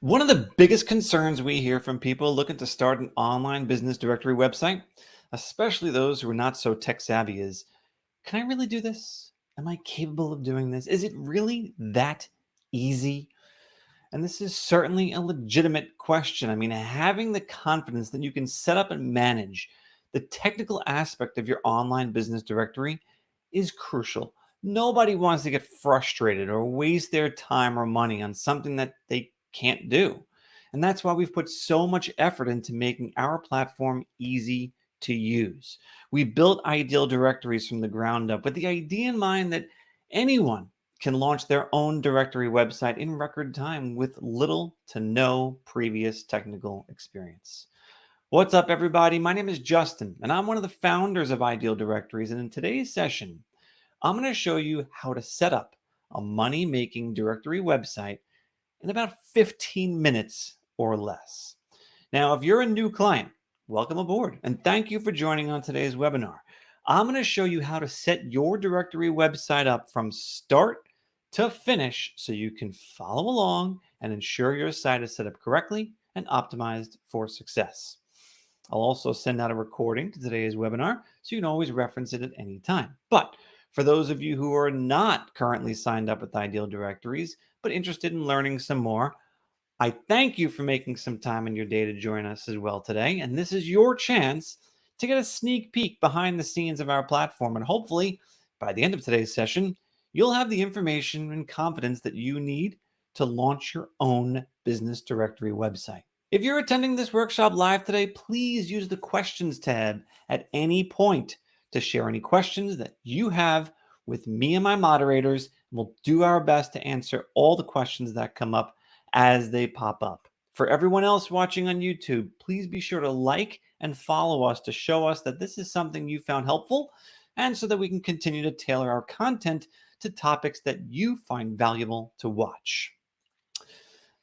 One of the biggest concerns we hear from people looking to start an online business directory website, especially those who are not so tech savvy, is can I really do this? Am I capable of doing this? Is it really that easy? And this is certainly a legitimate question. I mean, having the confidence that you can set up and manage the technical aspect of your online business directory is crucial. Nobody wants to get frustrated or waste their time or money on something that they can't do. And that's why we've put so much effort into making our platform easy to use. We built Ideal Directories from the ground up with the idea in mind that anyone can launch their own directory website in record time with little to no previous technical experience. What's up, everybody? My name is Justin, and I'm one of the founders of Ideal Directories. And in today's session, I'm going to show you how to set up a money making directory website in about 15 minutes or less. Now, if you're a new client, welcome aboard and thank you for joining on today's webinar. I'm going to show you how to set your directory website up from start to finish so you can follow along and ensure your site is set up correctly and optimized for success. I'll also send out a recording to today's webinar so you can always reference it at any time. But for those of you who are not currently signed up with Ideal Directories but interested in learning some more, I thank you for making some time in your day to join us as well today. And this is your chance to get a sneak peek behind the scenes of our platform. And hopefully, by the end of today's session, you'll have the information and confidence that you need to launch your own business directory website. If you're attending this workshop live today, please use the questions tab at any point to share any questions that you have with me and my moderators. We'll do our best to answer all the questions that come up as they pop up. For everyone else watching on YouTube, please be sure to like and follow us to show us that this is something you found helpful and so that we can continue to tailor our content to topics that you find valuable to watch.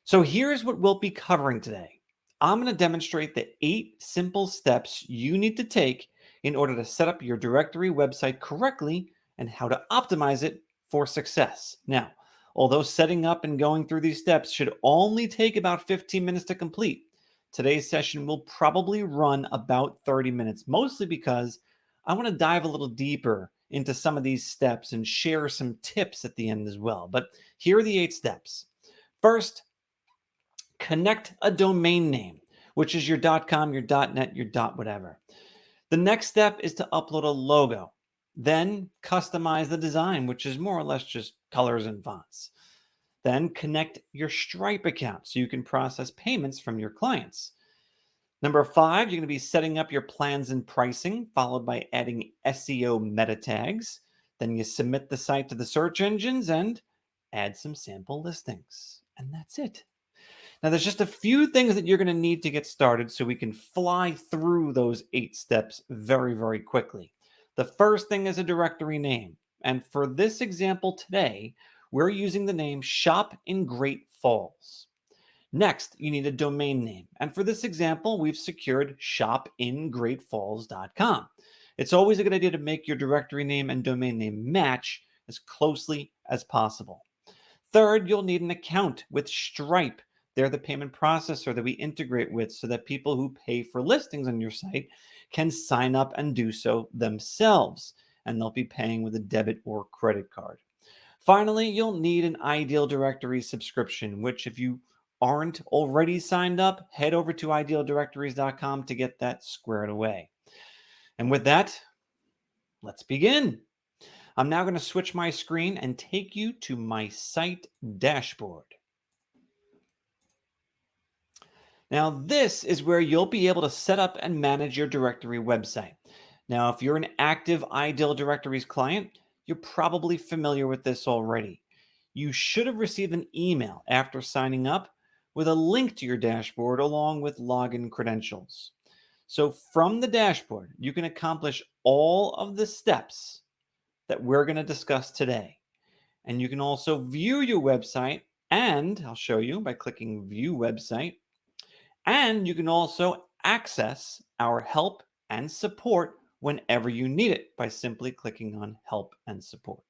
So here's what we'll be covering today. I'm going to demonstrate the 8 simple steps you need to take in order to set up your directory website correctly and how to optimize it for success. Now, although setting up and going through these steps should only take about 15 minutes to complete, today's session will probably run about 30 minutes, mostly because I want to dive a little deeper into some of these steps and share some tips at the end as well. But here are the 8 steps. First, connect a domain name, which is your .com, your .net, your .whatever. The next step is to upload a logo. Then customize the design, which is more or less just colors and fonts. Then connect your Stripe account so you can process payments from your clients. Number 5, you're going to be setting up your plans and pricing, followed by adding SEO meta tags. Then you submit the site to the search engines and add some sample listings. And that's it. Now, there's just a few things that you're going to need to get started so we can fly through those 8 steps very, very quickly. The first thing is a directory name. And for this example today, we're using the name Shop in Great Falls. Next, you need a domain name. And for this example, we've secured shopingreatfalls.com. It's always a good idea to make your directory name and domain name match as closely as possible. Third, you'll need an account with Stripe. They're the payment processor that we integrate with so that people who pay for listings on your site can sign up and do so themselves, and they'll be paying with a debit or credit card. Finally, you'll need an Ideal Directory subscription, which if you aren't already signed up, head over to idealdirectories.com to get that squared away. And with that, let's begin. I'm now going to switch my screen and take you to my site dashboard. Now, this is where you'll be able to set up and manage your directory website. Now, if you're an active Ideal Directories client, you're probably familiar with this already. You should have received an email after signing up with a link to your dashboard along with login credentials. So from the dashboard, you can accomplish all of the steps that we're going to discuss today. And you can also view your website, and I'll show you by clicking View Website. And you can also access our help and support whenever you need it by simply clicking on Help and Support.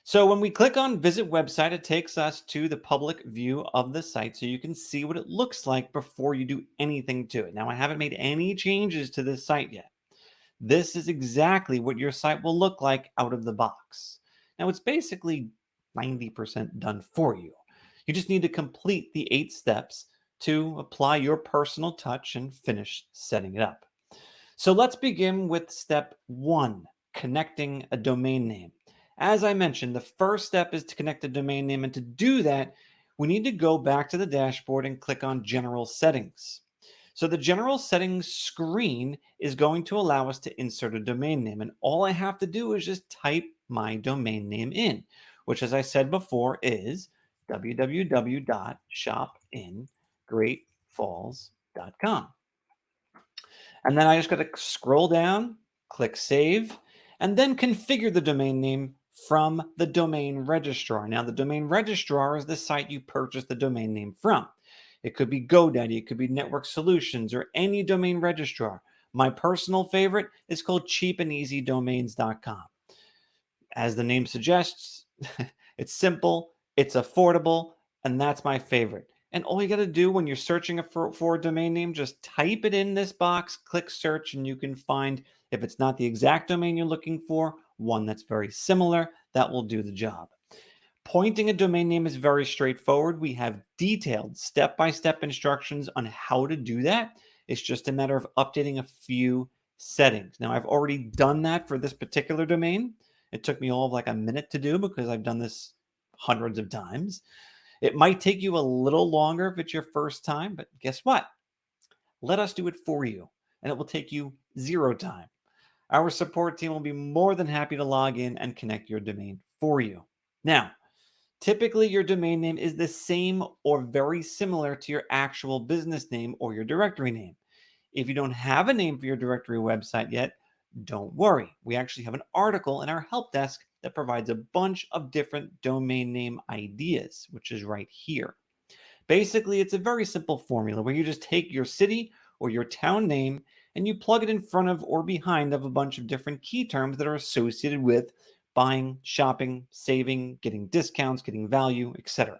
So when we click on visit website, it takes us to the public view of the site so you can see what it looks like before you do anything to it. Now, I haven't made any changes to this site yet. This is exactly what your site will look like out of the box. Now, it's basically 90% done for you. You just need to complete the 8 steps to apply your personal touch and finish setting it up. So let's begin with step 1, connecting a domain name. As I mentioned, the first step is to connect a domain name, and to do that, we need to go back to the dashboard and click on General Settings. So the General Settings screen is going to allow us to insert a domain name, and all I have to do is just type my domain name in, which, as I said before, is www.shopingreatfalls.com. And then I just got to scroll down, click Save, and then configure the domain name from the domain registrar. Now, the domain registrar is the site you purchased the domain name from. It could be GoDaddy, it could be Network Solutions, or any domain registrar. My personal favorite is called cheapandeasydomains.com. As the name suggests, it's simple, it's affordable, and that's my favorite. And all you got to do when you're searching for a domain name, just type it in this box, click search, and you can find, if it's not the exact domain you're looking for, one that's very similar that will do the job. Pointing a domain name is very straightforward. We have detailed step-by-step instructions on how to do that. It's just a matter of updating a few settings. Now, I've already done that for this particular domain. It took me all of like a minute to do because I've done this hundreds of times. It might take you a little longer if it's your first time, but guess what? Let us do it for you, and it will take you 0 time. Our support team will be more than happy to log in and connect your domain for you. Now, typically your domain name is the same or very similar to your actual business name or your directory name. If you don't have a name for your directory website yet, don't worry. We actually have an article in our help desk that provides a bunch of different domain name ideas, which is right here. Basically, it's a very simple formula where you just take your city or your town name and you plug it in front of or behind of a bunch of different key terms that are associated with buying, shopping, saving, getting discounts, getting value, etc.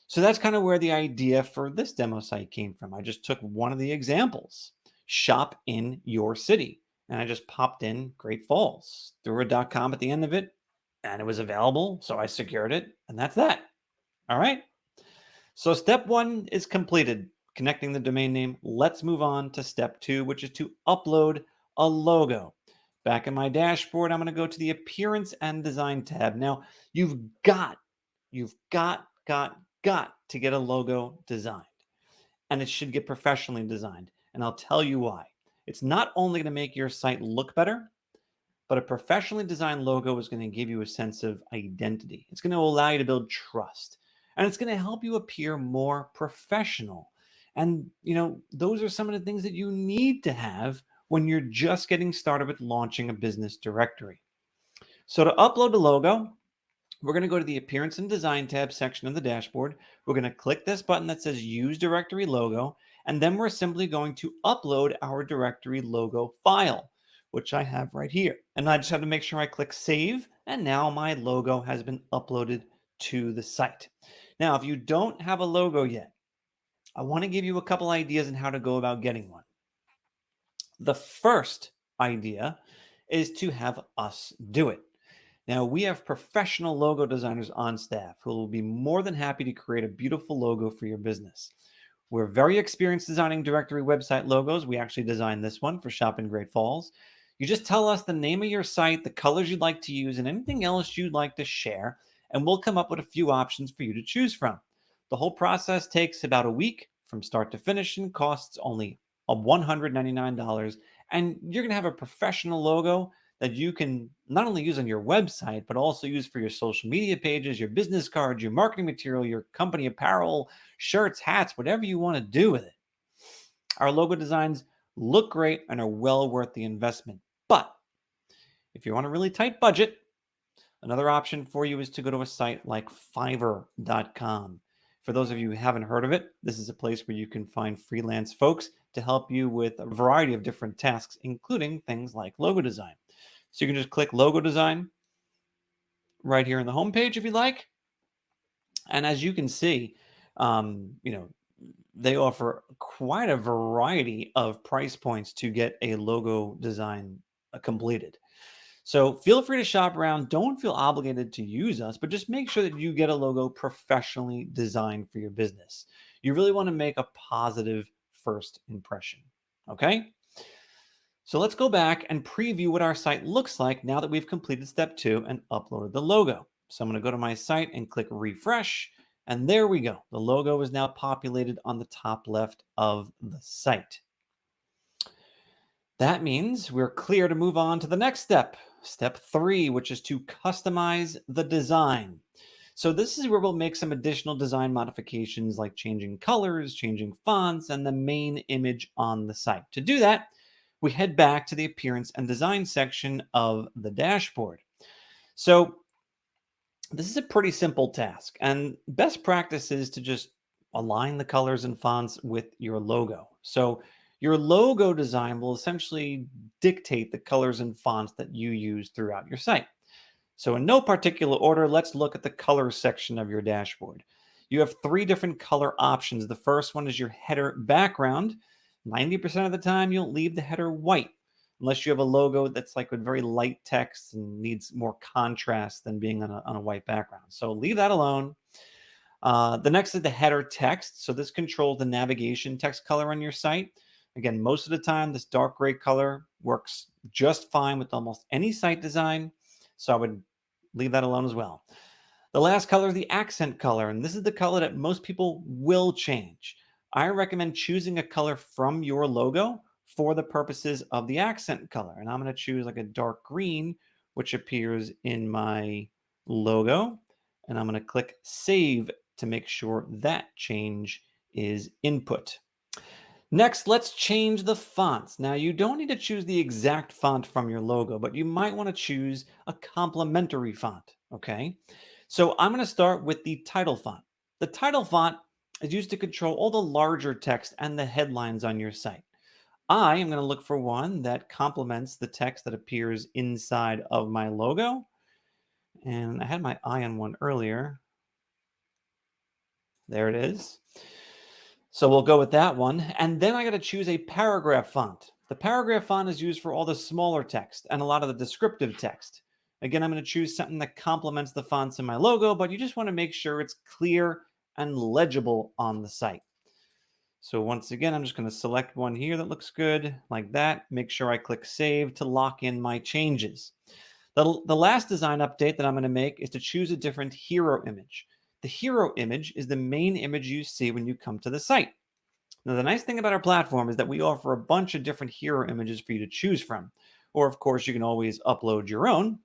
So that's kind of where the idea for this demo site came from. I just took one of the examples, shop in your city, and I just popped in Great Falls, threw a .com at the end of it, and it was available, so I secured it, and that's that. All right. So step 1 is completed, connecting the domain name. Let's move on to step 2, which is to upload a logo. Back in my dashboard, I'm going to go to the Appearance and Design tab. Now, you've got to get a logo designed, and it should get professionally designed. And I'll tell you why. It's not only going to make your site look better, but a professionally designed logo is going to give you a sense of identity. It's going to allow you to build trust, and it's going to help you appear more professional. And, those are some of the things that you need to have when you're just getting started with launching a business directory. So to upload a logo, we're going to go to the Appearance and Design tab section of the dashboard. We're going to click this button that says Use Directory Logo, and then we're simply going to upload our directory logo file, which I have right here. And I just have to make sure I click Save, and now my logo has been uploaded to the site. Now, if you don't have a logo yet, I want to give you a couple ideas on how to go about getting one. The first idea is to have us do it. Now, we have professional logo designers on staff who will be more than happy to create a beautiful logo for your business. We're very experienced designing directory website logos. We actually designed this one for Shop in Great Falls. You just tell us the name of your site, the colors you'd like to use, and anything else you'd like to share, and we'll come up with a few options for you to choose from. The whole process takes about a week from start to finish and costs only $199. And you're going to have a professional logo that you can not only use on your website, but also use for your social media pages, your business cards, your marketing material, your company apparel, shirts, hats, whatever you want to do with it. Our logo designs look great and are well worth the investment. But if you want a really tight budget, another option for you is to go to a site like Fiverr.com. For those of you who haven't heard of it, this is a place where you can find freelance folks to help you with a variety of different tasks, including things like logo design. So you can just click logo design, right here in the homepage if you like. And as you can see, you know, they offer quite a variety of price points to get a logo design completed. So feel free to shop around. Don't feel obligated to use us, but just make sure that you get a logo professionally designed for your business. You really want to make a positive first impression. Okay? So let's go back and preview what our site looks like now that we've completed step 2 and uploaded the logo. So I'm going to go to my site and click refresh. And there we go. The logo is now populated on the top left of the site. That means we're clear to move on to the next step, step 3, which is to customize the design. So this is where we'll make some additional design modifications like changing colors, changing fonts, and the main image on the site. To do that, we head back to the appearance and design section of the dashboard. So this is a pretty simple task, and best practice is to just align the colors and fonts with your logo. So your logo design will essentially dictate the colors and fonts that you use throughout your site. So in no particular order, let's look at the color section of your dashboard. You have 3 different color options. The first one is your header background. 90% of the time, you'll leave the header white, unless you have a logo that's like with very light text and needs more contrast than being on a white background. So leave that alone. The next is the header text. So this controls the navigation text color on your site. Again, most of the time, this dark gray color works just fine with almost any site design. So I would leave that alone as well. The last color is the accent color, and this is the color that most people will change. I recommend choosing a color from your logo for the purposes of the accent color. And I'm going to choose like a dark green, which appears in my logo. And I'm going to click save to make sure that change is input. Next, let's change the fonts. Now, you don't need to choose the exact font from your logo, but you might want to choose a complementary font, okay? So I'm going to start with the title font. The title font is used to control all the larger text and the headlines on your site. I am going to look for one that complements the text that appears inside of my logo. And I had my eye on one earlier. There it is. So we'll go with that one. And then I got to choose a paragraph font. The paragraph font is used for all the smaller text and a lot of the descriptive text. Again, I'm going to choose something that complements the fonts in my logo, but you just want to make sure it's clear and legible on the site. So once again, I'm just going to select one here that looks good like that. Make sure I click save to lock in my changes. The last design update that I'm going to make is to choose a different hero image. The hero image is the main image you see when you come to the site. Now, the nice thing about our platform is that we offer a bunch of different hero images for you to choose from. Or, of course, you can always upload your own.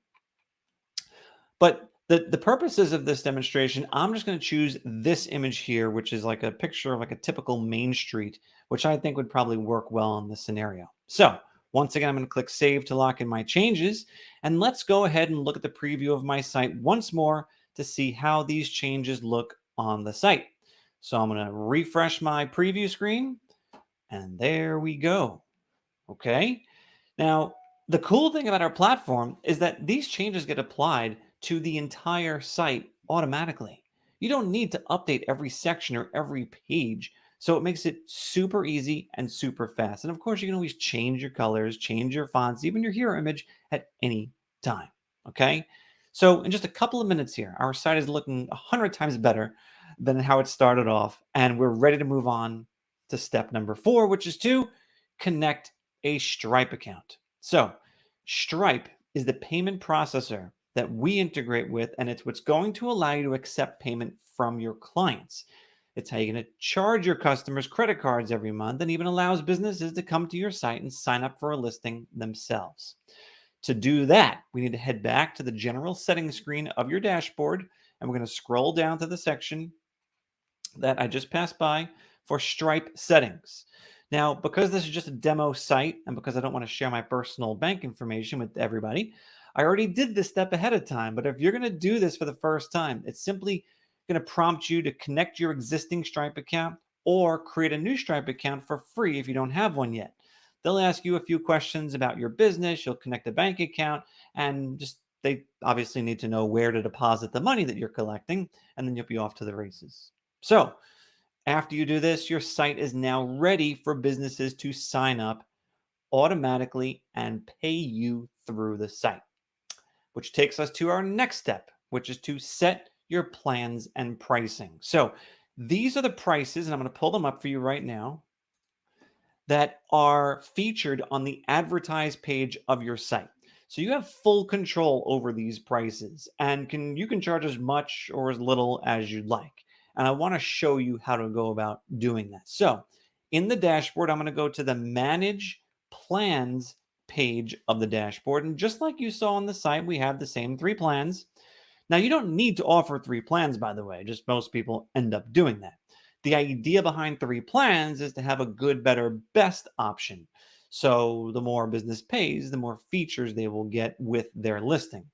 But the purposes of this demonstration, I'm just going to choose this image here, which is like a picture of like a typical main street, which I think would probably work well in this scenario. So once again, I'm going to click save to lock in my changes. And let's go ahead and look at the preview of my site once more to see how these changes look on the site. So I'm going to refresh my preview screen, and there we go. Okay. Now, the cool thing about our platform is that these changes get applied to the entire site automatically. You don't need to update every section or every page. So it makes it super easy and super fast. And of course, you can always change your colors, change your fonts, even your hero image at any time. Okay. So in just a couple of minutes here, our site is looking 100 times better than how it started off. And we're ready to move on to step number 4, which is to connect a Stripe account. So Stripe is the payment processor that we integrate with, and it's what's going to allow you to accept payment from your clients. It's how you're going to charge your customers credit cards every month, and even allows businesses to come to your site and sign up for a listing themselves. To do that, we need to head back to the general settings screen of your dashboard, and we're going to scroll down to the section that I just passed by for Stripe settings. Now, because this is just a demo site and because I don't want to share my personal bank information with everybody, I already did this step ahead of time. But if you're going to do this for the first time, it's simply going to prompt you to connect your existing Stripe account or create a new Stripe account for free if you don't have one yet. They'll ask you a few questions about your business. You'll connect a bank account and just they obviously need to know where to deposit the money that you're collecting, and then you'll be off to the races. So, after you do this, your site is now ready for businesses to sign up automatically and pay you through the site, which takes us to our next step, which is to set your plans and pricing. So, these are the prices, and I'm going to pull them up for you right now, that are featured on the advertise page of your site. So you have full control over these prices and you can charge as much or as little as you'd like. And I want to show you how to go about doing that. So in the dashboard, I'm going to go to the manage plans page of the dashboard. And just like you saw on the site, we have the same three plans. Now, you don't need to offer three plans, by the way, just most people end up doing that. The idea behind three plans is to have a good, better, best option. So the more a business pays, the more features they will get with their listing.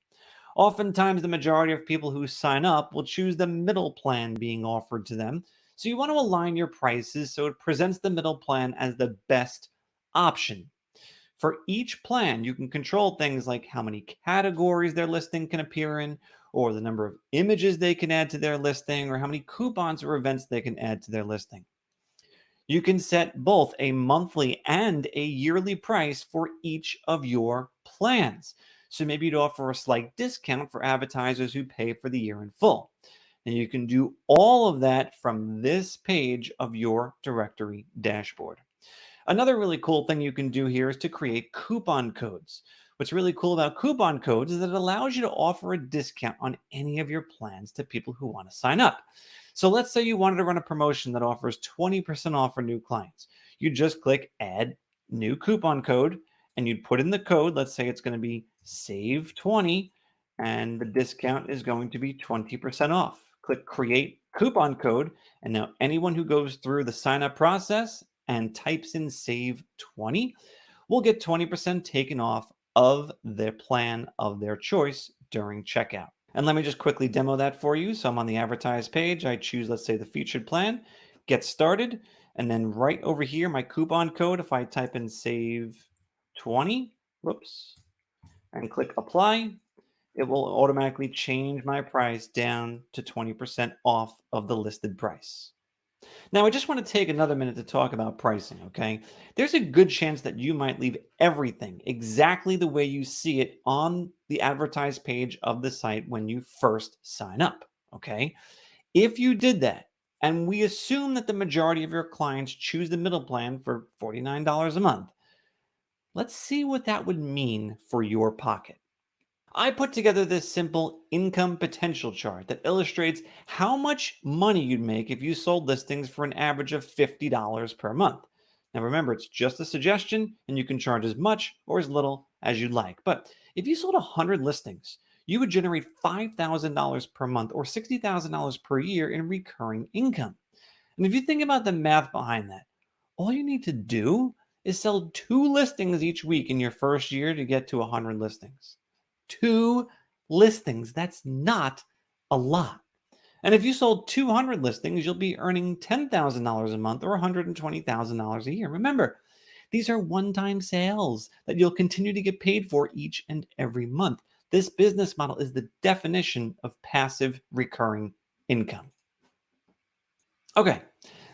Oftentimes, the majority of people who sign up will choose the middle plan being offered to them. So you want to align your prices so it presents the middle plan as the best option. For each plan, you can control things like how many categories their listing can appear in, or the number of images they can add to their listing, or how many coupons or events they can add to their listing. You can set both a monthly and a yearly price for each of your plans. So maybe you'd offer a slight discount for advertisers who pay for the year in full. And you can do all of that from this page of your directory dashboard. Another really cool thing you can do here is to create coupon codes. What's really cool about coupon codes is that it allows you to offer a discount on any of your plans to people who want to sign up. So let's say you wanted to run a promotion that offers 20% off for new clients. You just click add new coupon code and you'd put in the code. Let's say it's going to be save 20 and the discount is going to be 20% off. Click create coupon code. And now anyone who goes through the sign up process and types in save 20 will get 20% taken off of their plan of their choice during checkout. And let me just quickly demo that for you. So I'm on the advertise page. I choose, let's say, the featured plan, get started. And then right over here, my coupon code, if I type in save 20, whoops, and click apply, it will automatically change my price down to 20% off of the listed price. Now, I just want to take another minute to talk about pricing, okay? There's a good chance that you might leave everything exactly the way you see it on the advertised page of the site when you first sign up, okay? If you did that, and we assume that the majority of your clients choose the middle plan for $49 a month, let's see what that would mean for your pocket. I put together this simple income potential chart that illustrates how much money you'd make if you sold listings for an average of $50 per month. Now, remember, it's just a suggestion, and you can charge as much or as little as you'd like. But if you sold 100 listings, you would generate $5,000 per month or $60,000 per year in recurring income. And if you think about the math behind that, all you need to do is sell two listings each week in your first year to get to 100 listings. Two listings. That's not a lot. And if you sold 200 listings, you'll be earning $10,000 a month or $120,000 a year. Remember, these are one time sales that you'll continue to get paid for each and every month. This business model is the definition of passive recurring income. Okay,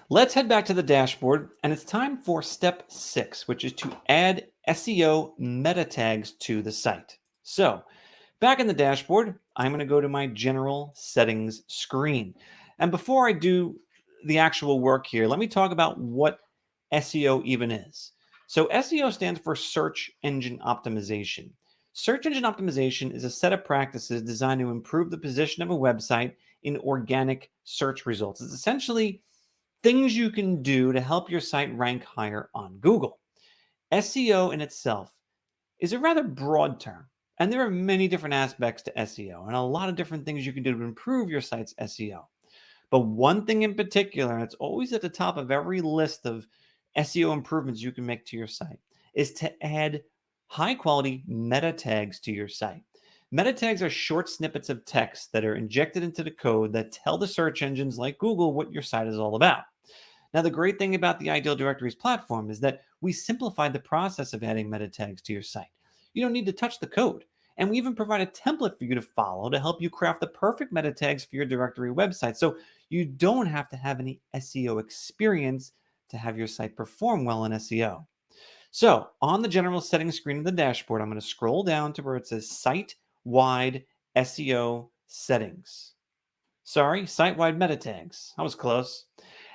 let's head back to the dashboard, and it's time for step 6, which is to add SEO meta tags to the site. So, back in the dashboard, I'm going to go to my general settings screen. And before I do the actual work here, let me talk about what SEO even is. So, SEO stands for search engine optimization. Search engine optimization is a set of practices designed to improve the position of a website in organic search results. It's essentially things you can do to help your site rank higher on Google. SEO in itself is a rather broad term, and there are many different aspects to SEO and a lot of different things you can do to improve your site's SEO. But one thing in particular, and it's always at the top of every list of SEO improvements you can make to your site, is to add high quality meta tags to your site. Meta tags are short snippets of text that are injected into the code that tell the search engines like Google what your site is all about. Now, the great thing about the Ideal Directories platform is that we simplified the process of adding meta tags to your site. You don't need to touch the code. And we even provide a template for you to follow to help you craft the perfect meta tags for your directory website. So you don't have to have any SEO experience to have your site perform well in SEO. So on the general settings screen of the dashboard, I'm going to scroll down to where it says site-wide SEO settings. Sorry, site-wide meta tags. I was close.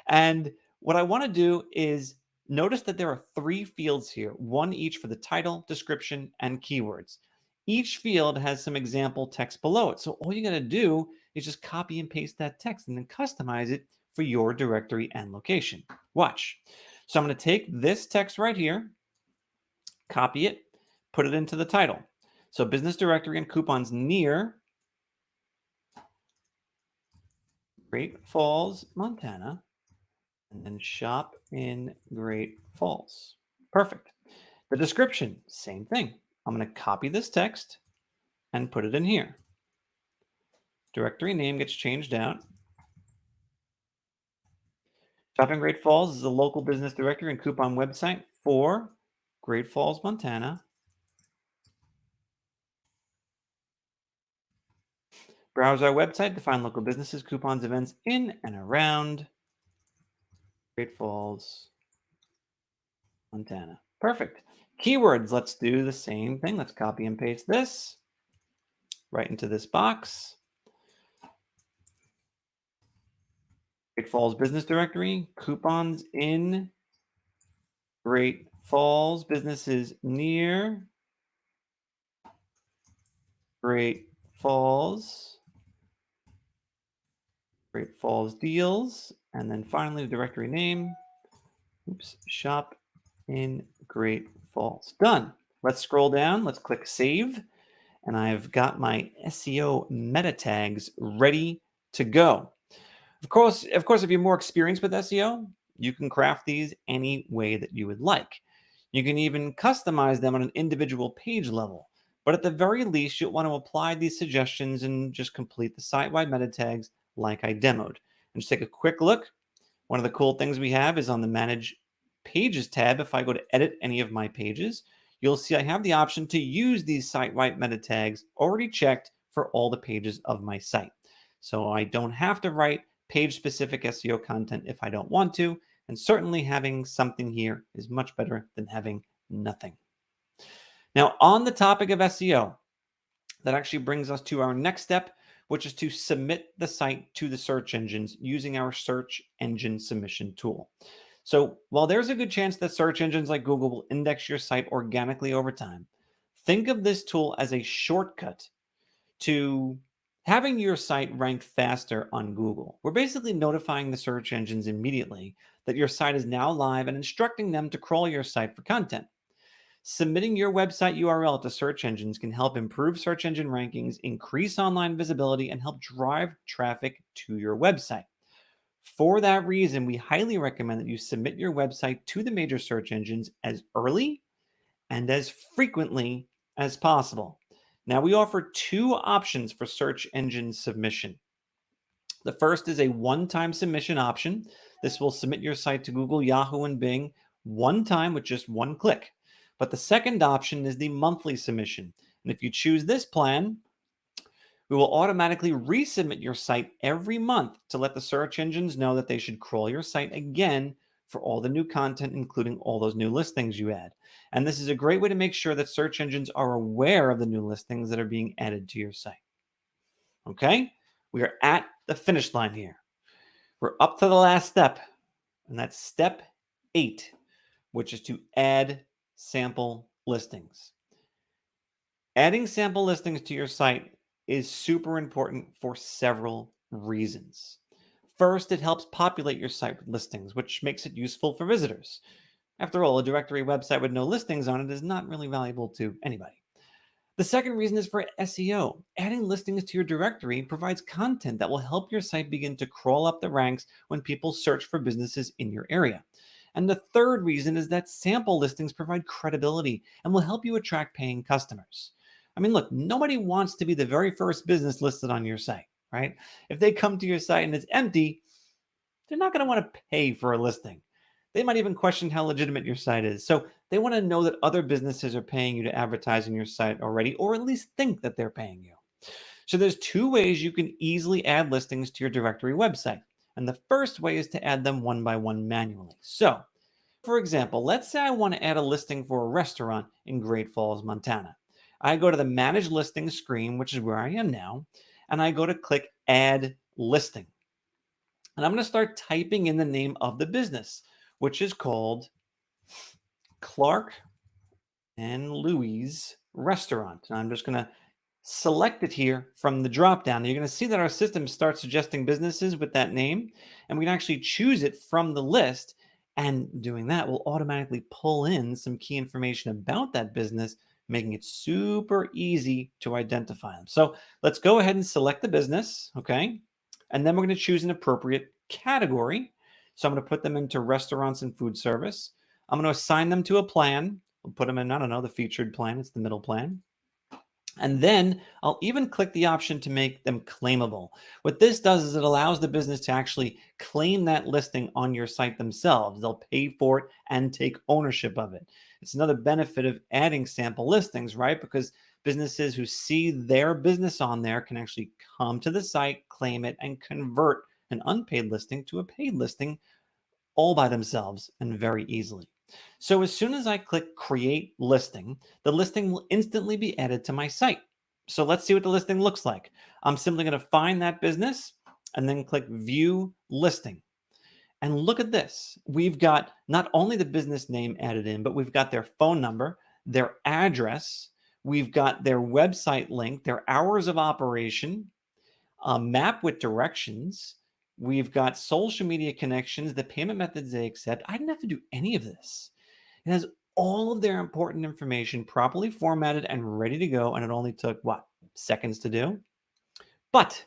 And what I want to do is notice that there are three fields here, one each for the title, description, and keywords. Each field has some example text below it. So all you got to do is just copy and paste that text and then customize it for your directory and location. Watch. So I'm going to take this text right here, copy it, put it into the title. So business directory and coupons near Great Falls, Montana, and then shop in Great Falls. Perfect. The description, same thing. I'm going to copy this text and put it in here. Directory name gets changed out. Shop in Great Falls is a local business directory and coupon website for Great Falls, Montana. Browse our website to find local businesses, coupons, events in and around Great Falls, Montana. Perfect. Keywords, let's do the same thing. Let's copy and paste this right into this box. Great Falls Business Directory, coupons in Great Falls, businesses near Great Falls, Great Falls deals, and then finally the directory name, shop in Great Falls. Done. Let's scroll down, let's click save, and I've got my SEO meta tags ready to go. Of course, if you're more experienced with SEO, you can craft these any way that you would like. You can even customize them on an individual page level. But at the very least, you'll want to apply these suggestions and just complete the site-wide meta tags like I demoed. And just take a quick look. One of the cool things we have is on the Manage Pages tab. If I go to edit any of my pages, you'll see I have the option to use these site-wide meta tags already checked for all the pages of my site. So I don't have to write page-specific SEO content if I don't want to, and certainly having something here is much better than having nothing. Now, on the topic of SEO, that actually brings us to our next step, which is to submit the site to the search engines using our search engine submission tool. So while there's a good chance that search engines like Google will index your site organically over time, think of this tool as a shortcut to having your site rank faster on Google. We're basically notifying the search engines immediately that your site is now live and instructing them to crawl your site for content. Submitting your website URL to search engines can help improve search engine rankings, increase online visibility, and help drive traffic to your website. For that reason, we highly recommend that you submit your website to the major search engines as early and as frequently as possible. Now, we offer two options for search engine submission. The first is a one-time submission option. This will submit your site to Google, Yahoo, and Bing one time with just one click. But the second option is the monthly submission. And if you choose this plan, we will automatically resubmit your site every month to let the search engines know that they should crawl your site again for all the new content, including all those new listings you add. And this is a great way to make sure that search engines are aware of the new listings that are being added to your site. Okay, we are at the finish line here. We're up to the last step, and that's step 8, which is to add sample listings. Adding sample listings to your site is super important for several reasons. First, it helps populate your site with listings, which makes it useful for visitors. After all, a directory website with no listings on it is not really valuable to anybody. The second reason is for SEO. Adding listings to your directory provides content that will help your site begin to crawl up the ranks when people search for businesses in your area. And the third reason is that sample listings provide credibility and will help you attract paying customers. I mean, look, nobody wants to be the very first business listed on your site, right? If they come to your site and it's empty, they're not going to want to pay for a listing. They might even question how legitimate your site is. So they want to know that other businesses are paying you to advertise on your site already, or at least think that they're paying you. So there's two ways you can easily add listings to your directory website. And the first way is to add them one by one manually. So, for example, let's say I want to add a listing for a restaurant in Great Falls, Montana. I go to the Manage Listings screen, which is where I am now, and I go to click Add Listing. And I'm going to start typing in the name of the business, which is called Clark and Louise Restaurant. And I'm just going to select it here from the drop down. You're going to see that our system starts suggesting businesses with that name, and we can actually choose it from the list. And doing that will automatically pull in some key information about that business, making it super easy to identify them. So let's go ahead and select the business, okay? And then we're going to choose an appropriate category. So I'm going to put them into restaurants and food service. I'm going to assign them to a plan. We'll put them in, I don't know, the featured plan. It's the middle plan. And then I'll even click the option to make them claimable. What this does is it allows the business to actually claim that listing on your site themselves. They'll pay for it and take ownership of it. It's another benefit of adding sample listings, right? Because businesses who see their business on there can actually come to the site, claim it, and convert an unpaid listing to a paid listing all by themselves and very easily. So as soon as I click create listing, the listing will instantly be added to my site. So let's see what the listing looks like. I'm simply going to find that business and then click view listing. And look at this. We've got not only the business name added in, but we've got their phone number, their address, we've got their website link, their hours of operation, a map with directions. We've got social media connections, the payment methods they accept. I didn't have to do any of this. It has all of their important information properly formatted and ready to go. And it only took, what, seconds to do? But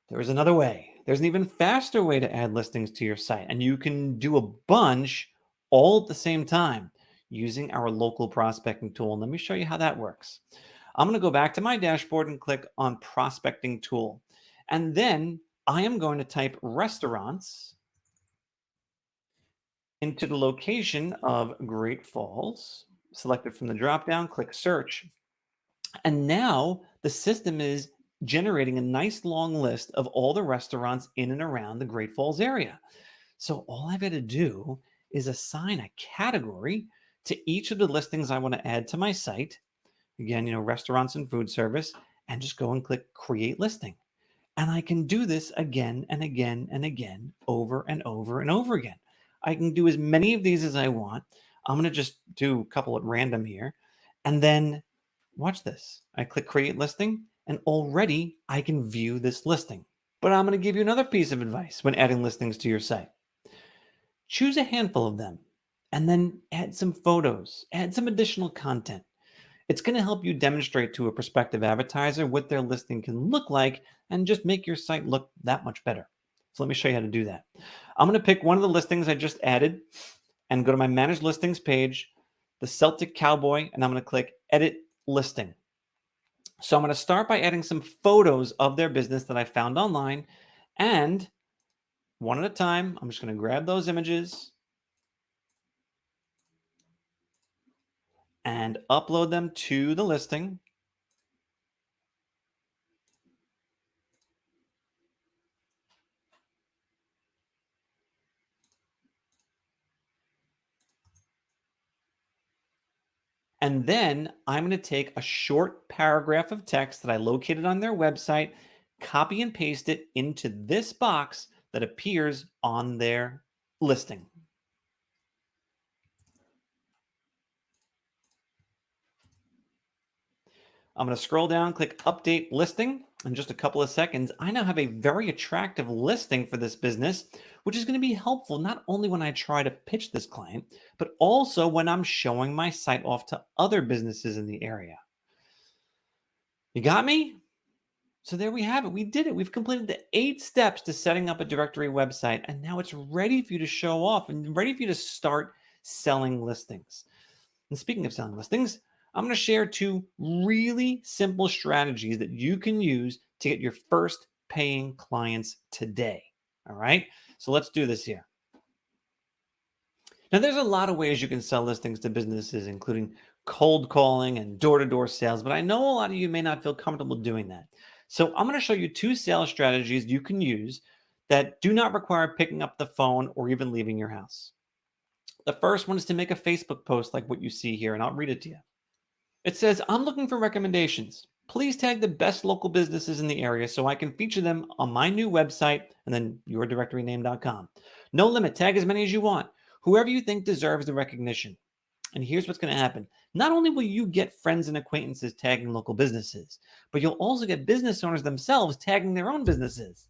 there is another way. There's an even faster way to add listings to your site. And you can do a bunch all at the same time using our local prospecting tool. And let me show you how that works. I'm going to go back to my dashboard and click on prospecting tool. And then I am going to type restaurants into the location of Great Falls, select it from the dropdown, click search. And now the system is generating a nice long list of all the restaurants in and around the Great Falls area. So all I've got to do is assign a category to each of the listings I want to add to my site. Again, restaurants and food service, and just go and click create listing. And I can do this again and again and again, over and over and over again. I can do as many of these as I want. I'm going to just do a couple at random here. And then watch this. I click create listing, and already I can view this listing. But I'm going to give you another piece of advice when adding listings to your site. Choose a handful of them and then add some photos, add some additional content. It's going to help you demonstrate to a prospective advertiser what their listing can look like and just make your site look that much better. So let me show you how to do that. I'm going to pick one of the listings I just added and go to my Manage Listings page, the Celtic Cowboy, and I'm going to click Edit Listing. So I'm going to start by adding some photos of their business that I found online, and one at a time, I'm just going to grab those images and upload them to the listing. And then I'm going to take a short paragraph of text that I located on their website, copy and paste it into this box that appears on their listing. I'm going to scroll down, click update listing. In just a couple of seconds, I now have a very attractive listing for this business, which is going to be helpful not only when I try to pitch this client, but also when I'm showing my site off to other businesses in the area. You got me? So there we have it. We did it. We've completed the 8 steps to setting up a directory website, and now it's ready for you to show off and ready for you to start selling listings. And speaking of selling listings, I'm going to share 2 really simple strategies that you can use to get your first paying clients today. All right. So let's do this here. Now, there's a lot of ways you can sell listings to businesses, including cold calling and door to door sales, but I know a lot of you may not feel comfortable doing that. So, I'm going to show you two sales strategies you can use that do not require picking up the phone or even leaving your house. The first one is to make a Facebook post like what you see here, and I'll read it to you. It says, I'm looking for recommendations. Please tag the best local businesses in the area so I can feature them on my new website and then yourdirectoryname.com. No limit, tag as many as you want. Whoever you think deserves the recognition. And here's what's going to happen. Not only will you get friends and acquaintances tagging local businesses, but you'll also get business owners themselves tagging their own businesses.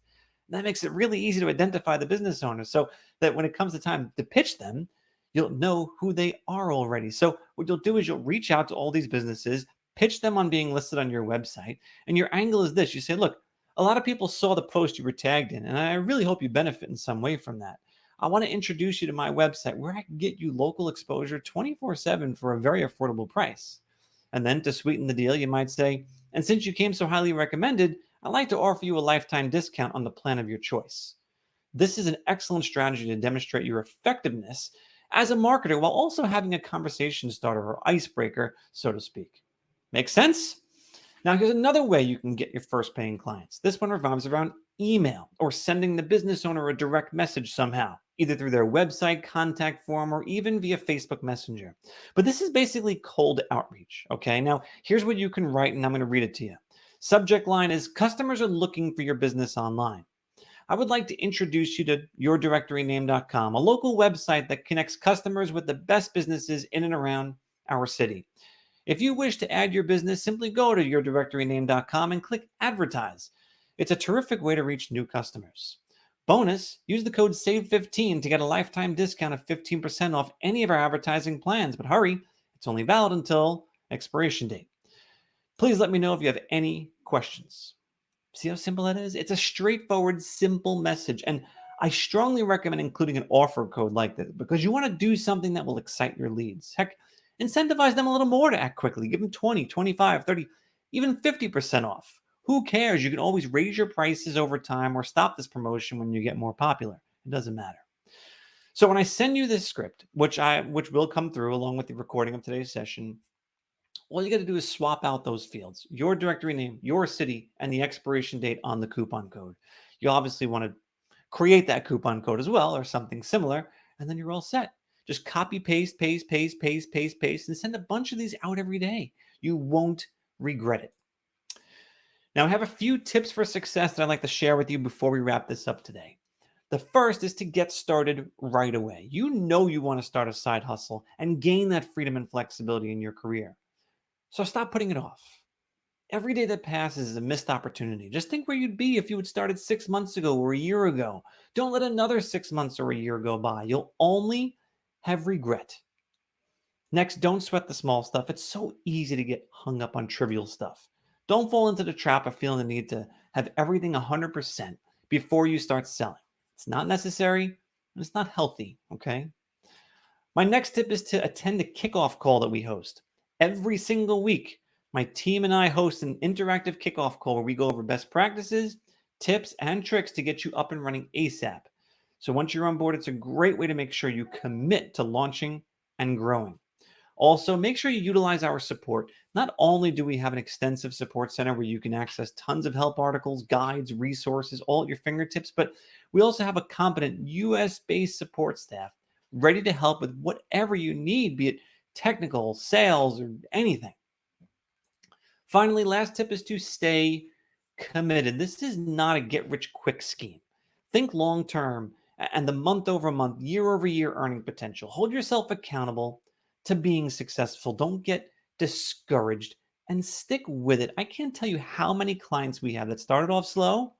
That makes it really easy to identify the business owners so that when it comes to time to pitch them, you'll know who they are already. So what you'll do is you'll reach out to all these businesses, pitch them on being listed on your website, and your angle is this. You say, look, a lot of people saw the post you were tagged in, and I really hope you benefit in some way from that. I want to introduce you to my website where I can get you local exposure 24/7 for a very affordable price. And then to sweeten the deal, you might say, and since you came so highly recommended, I'd like to offer you a lifetime discount on the plan of your choice. This is an excellent strategy to demonstrate your effectiveness as a marketer while also having a conversation starter or icebreaker, so to speak. Make sense? Now, here's another way you can get your first paying clients. This one revolves around email or sending the business owner a direct message somehow, either through their website, contact form, or even via Facebook Messenger. But this is basically cold outreach. Okay, now here's what you can write, and I'm going to read it to you. Subject line is customers are looking for your business online. I would like to introduce you to yourdirectoryname.com, a local website that connects customers with the best businesses in and around our city. If you wish to add your business, simply go to yourdirectoryname.com and click advertise. It's a terrific way to reach new customers. Bonus, use the code SAVE15 to get a lifetime discount of 15% off any of our advertising plans. But hurry, it's only valid until expiration date. Please let me know if you have any questions. See how simple that is? It's a straightforward, simple message. And I strongly recommend including an offer code like this because you want to do something that will excite your leads. Heck, incentivize them a little more to act quickly. Give them 20, 25, 30, even 50% off. Who cares? You can always raise your prices over time or stop this promotion when you get more popular. It doesn't matter. So when I send you this script, which will come through along with the recording of today's session, all you got to do is swap out those fields, your directory name, your city, and the expiration date on the coupon code. You obviously want to create that coupon code as well or something similar, and then you're all set. Just copy, paste, paste, paste, paste, paste, paste, and send a bunch of these out every day. You won't regret it. Now, I have a few tips for success that I'd like to share with you before we wrap this up today. The first is to get started right away. You know you want to start a side hustle and gain that freedom and flexibility in your career. So stop putting it off. Every day that passes is a missed opportunity. Just think where you'd be if you had started 6 months ago or a year ago. Don't let another 6 months or a year go by. You'll only have regret. Next, don't sweat the small stuff. It's so easy to get hung up on trivial stuff. Don't fall into the trap of feeling the need to have everything 100% before you start selling. It's not necessary and it's not healthy, okay? My next tip is to attend the kickoff call that we host. Every single week, my team and I host an interactive kickoff call where we go over best practices, tips, and tricks to get you up and running ASAP. So once you're on board, it's a great way to make sure you commit to launching and growing. Also, make sure you utilize our support. Not only do we have an extensive support center where you can access tons of help articles, guides, resources, all at your fingertips, but we also have a competent US based support staff ready to help with whatever you need, be it technical, sales, or anything. Finally, last tip is to stay committed. This is not a get rich quick scheme. Think long term and the month over month, year over year earning potential. Hold yourself accountable to being successful. Don't get discouraged and stick with it. I can't tell you how many clients we have that started off slow,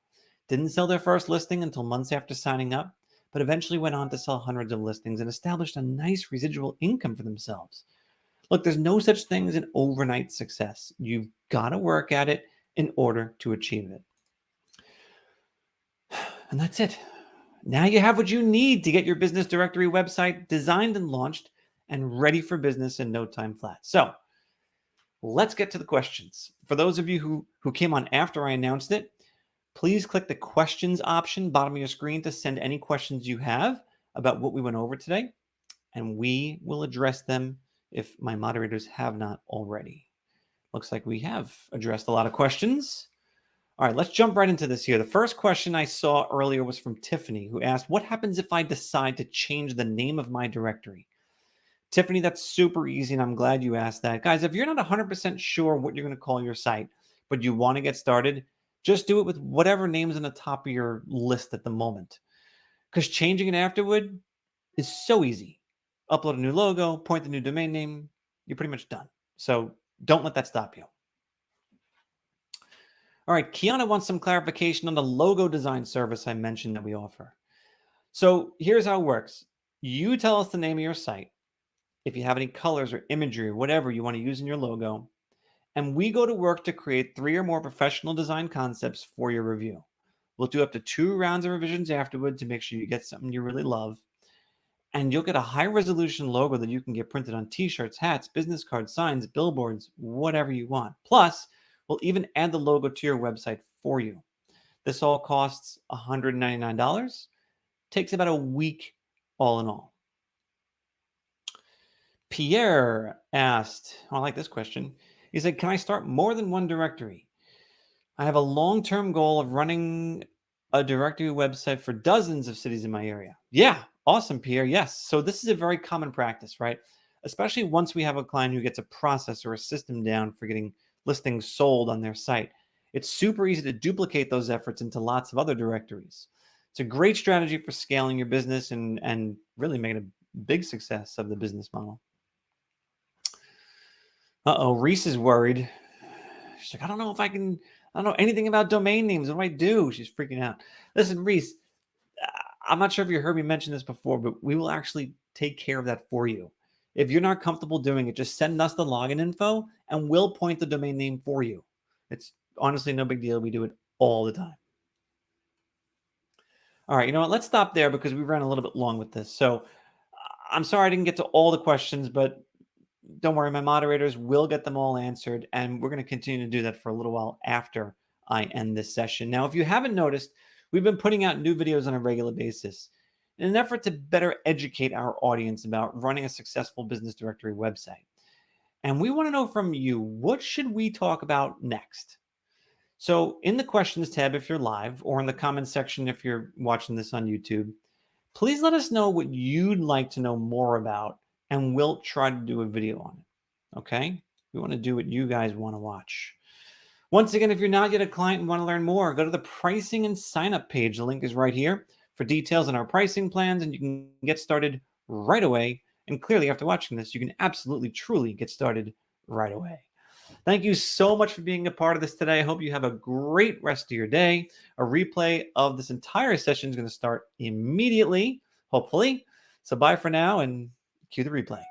didn't sell their first listing until months after signing up, but eventually went on to sell hundreds of listings and established a nice residual income for themselves. Look, there's no such thing as an overnight success. You've got to work at it in order to achieve it. And that's it. Now you have what you need to get your business directory website designed and launched and ready for business in no time flat. So let's get to the questions. For those of you who came on after I announced it, please click the questions option bottom of your screen to send any questions you have about what we went over today. and we will address them if my moderators have not already. Looks like we have addressed a lot of questions. All right, let's jump right into this here. The first question I saw earlier was from Tiffany, who asked, what happens if I decide to change the name of my directory? Tiffany, that's super easy, and I'm glad you asked that. Guys, if you're not 100% sure what you're going to call your site, but you want to get started, just do it with whatever name's on the top of your list at the moment. Because changing it afterward is so easy. Upload a new logo, point the new domain name, you're pretty much done. So don't let that stop you. All right, Kiana wants some clarification on the logo design service I mentioned that we offer. So here's how it works. You tell us the name of your site, if you have any colors or imagery or whatever you want to use in your logo, and we go to work to create 3 or more professional design concepts for your review. We'll do up to 2 rounds of revisions afterward to make sure you get something you really love, and you'll get a high-resolution logo that you can get printed on t-shirts, hats, business cards, signs, billboards, whatever you want. Plus, we'll even add the logo to your website for you. This all costs $199. Takes about a week all in all. Pierre asked, I like this question. He said, can I start more than one directory? I have a long-term goal of running a directory website for dozens of cities in my area. Yeah, awesome, Pierre. Yes. So this is a very common practice, right? Especially once we have a client who gets a process or a system down for getting listings sold on their site. It's super easy to duplicate those efforts into lots of other directories. It's a great strategy for scaling your business and really making a big success of the business model. Uh-oh, Reese is worried. She's like, I don't know anything about domain names. What do I do? She's freaking out. Listen, Reese, I'm not sure if you heard me mention this before, but we will actually take care of that for you. If you're not comfortable doing it, just send us the login info and we'll point the domain name for you. It's honestly no big deal. We do it all the time. All right, you know what? Let's stop there because we ran a little bit long with this. So I'm sorry I didn't get to all the questions, but don't worry, my moderators will get them all answered, and we're going to continue to do that for a little while after I end this session. Now, if you haven't noticed, we've been putting out new videos on a regular basis in an effort to better educate our audience about running a successful business directory website. And we want to know from you, what should we talk about next? So in the questions tab, if you're live, or in the comments section, if you're watching this on YouTube, please let us know what you'd like to know more about, and we'll try to do a video on it. Okay? We want to do what you guys want to watch. Once again, if you're not yet a client and want to learn more, go to the pricing and sign up page. The link is right here for details on our pricing plans, and you can get started right away. And clearly, after watching this, you can absolutely, truly get started right away. Thank you so much for being a part of this today. I hope you have a great rest of your day. A replay of this entire session is going to start immediately, hopefully. So bye for now and cue the replay.